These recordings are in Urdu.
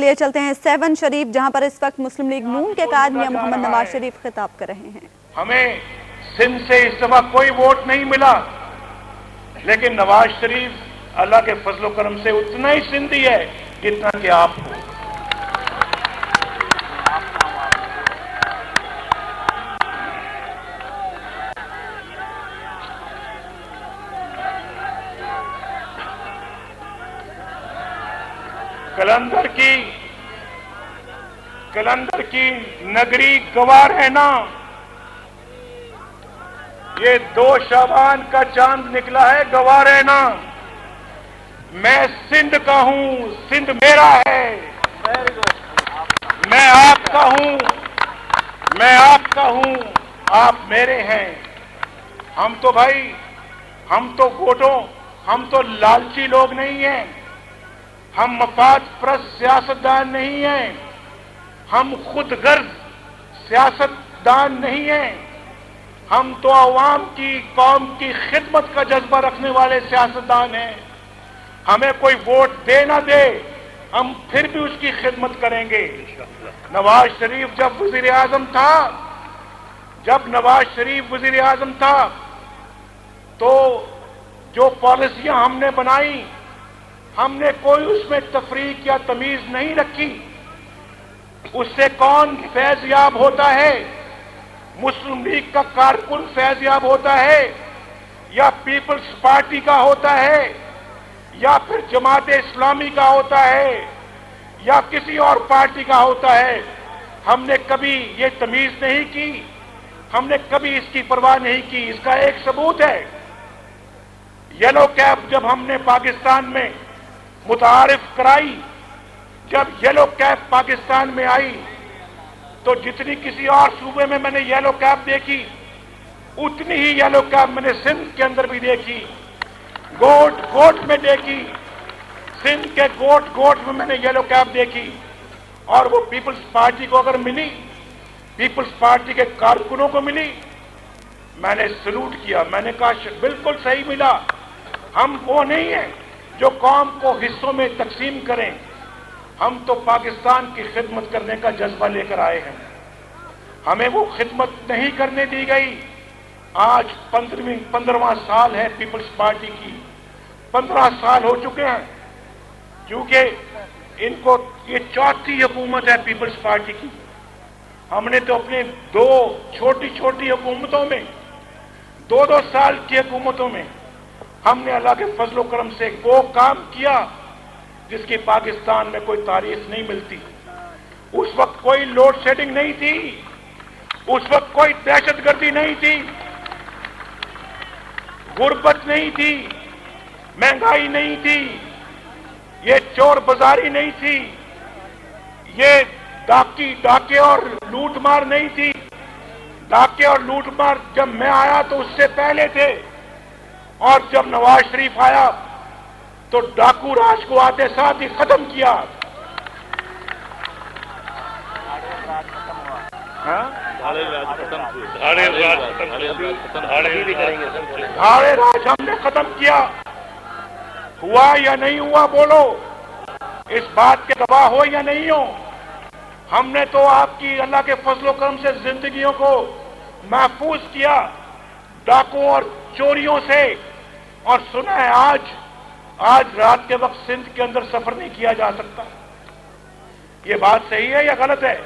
لیے چلتے ہیں 7 شریف، جہاں پر اس وقت مسلم لیگ نون کے قائد میاں محمد نواز شریف خطاب کر رہے ہیں۔ ہمیں سندھ سے اس دفعہ کوئی ووٹ نہیں ملا، لیکن نواز شریف اللہ کے فضل و کرم سے اتنا ہی سندھی ہے جتنا کہ آپ کو۔ کلندر کی نگری گوار ہے نا، یہ 2 شعبان کا چاند نکلا ہے، گوار ہے نا۔ میں سندھ کا ہوں، سندھ میرا ہے، میں آپ کا ہوں، میں آپ کا ہوں، آپ میرے ہیں۔ ہم تو بھائی، ہم تو ووٹوں، ہم تو لالچی لوگ نہیں ہیں، ہم مفاد پرست سیاستدان نہیں ہیں، ہم خود غرض سیاستدان نہیں ہیں، ہم تو عوام کی، قوم کی خدمت کا جذبہ رکھنے والے سیاستدان ہیں۔ ہمیں کوئی ووٹ دے نہ دے، ہم پھر بھی اس کی خدمت کریں گے۔ نواز شریف جب وزیر اعظم تھا، تو جو پالیسیاں ہم نے بنائی، ہم نے کوئی اس میں تفریق یا تمیز نہیں رکھی۔ اس سے کون فیض یاب ہوتا ہے؟ مسلم لیگ کا کارکن فیض یاب ہوتا ہے، یا پیپلز پارٹی کا ہوتا ہے، یا پھر جماعت اسلامی کا ہوتا ہے، یا کسی اور پارٹی کا ہوتا ہے۔ ہم نے کبھی یہ تمیز نہیں کی، ہم نے کبھی اس کی پرواہ نہیں کی۔ اس کا ایک ثبوت ہے، یلو کیپ جب ہم نے پاکستان میں متعارف کرائی، جب یلو کیپ پاکستان میں آئی، تو جتنی کسی اور صوبے میں نے یلو کیپ دیکھی، اتنی ہی یلو کیپ میں نے سندھ کے اندر بھی دیکھی، گوٹ گوٹ میں دیکھی، سندھ کے گوٹ گوٹ میں نے یلو کیپ دیکھی۔ اور وہ پیپلز پارٹی کو اگر ملی، پیپلز پارٹی کے کارکنوں کو ملی، میں نے سلوٹ کیا، میں نے کہا بالکل صحیح ملا۔ ہم وہ نہیں ہیں جو قوم کو حصوں میں تقسیم کریں، ہم تو پاکستان کی خدمت کرنے کا جذبہ لے کر آئے ہیں، ہمیں وہ خدمت نہیں کرنے دی گئی۔ آج 15واں سال ہے پیپلز پارٹی کی، 15 سال ہو چکے ہیں، کیونکہ ان کو یہ 4تھی حکومت ہے پیپلز پارٹی کی۔ ہم نے تو اپنے 2 چھوٹی چھوٹی حکومتوں میں، 2 سال کی حکومتوں میں، ہم نے اللہ کے فضل و کرم سے وہ کام کیا جس کی پاکستان میں کوئی تاریخ نہیں ملتی۔ اس وقت کوئی لوڈ شیڈنگ نہیں تھی، اس وقت کوئی دہشت گردی نہیں تھی، غربت نہیں تھی، مہنگائی نہیں تھی، یہ چور بازاری نہیں تھی، یہ ڈاکے اور لوٹ مار نہیں تھی۔ ڈاکے اور لوٹ مار جب میں آیا تو اس سے پہلے تھے، اور جب نواز شریف آیا تو ڈاکو راج کو آتے ساتھ ہی ختم کیا۔ دھاڑے راج ہم نے ختم کیا۔ ہوا یا نہیں ہوا بولو، اس بات کے گواہ ہو یا نہیں ہو؟ ہم نے تو آپ کی اللہ کے فضل و کرم سے زندگیوں کو محفوظ کیا ڈاکوں اور چوریوں سے۔ اور سنا ہے آج رات کے وقت سندھ کے اندر سفر نہیں کیا جا سکتا۔ یہ بات صحیح ہے یا غلط ہے؟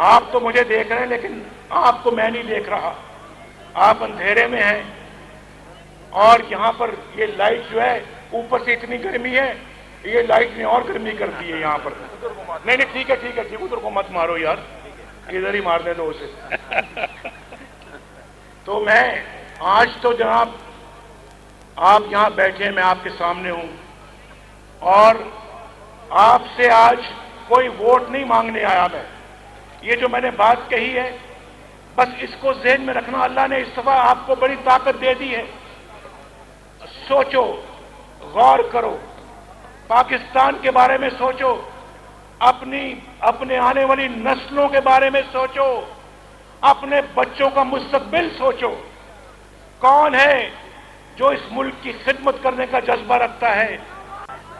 آپ تو مجھے دیکھ رہے ہیں، لیکن آپ کو میں نہیں دیکھ رہا، آپ اندھیرے میں ہیں، اور یہاں پر یہ لائٹ جو ہے اوپر سے اتنی گرمی ہے، یہ لائٹ نے اور گرمی کر دی ہے یہاں پر۔ نہیں ٹھیک ہے ادھر کو مت مارو یار، ادھر ہی مار دے دو اسے۔ تو میں آج تو جناب آپ یہاں بیٹھے ہیں، میں آپ کے سامنے ہوں، اور آپ سے آج کوئی ووٹ نہیں مانگنے آیا میں۔ یہ جو میں نے بات کہی ہے، بس اس کو ذہن میں رکھنا، اللہ نے اس دفعہ آپ کو بڑی طاقت دے دی ہے۔ سوچو، غور کرو، پاکستان کے بارے میں سوچو، اپنے آنے والی نسلوں کے بارے میں سوچو، اپنے بچوں کا مستقبل سوچو۔ کون ہے جو اس ملک کی خدمت کرنے کا جذبہ رکھتا ہے؟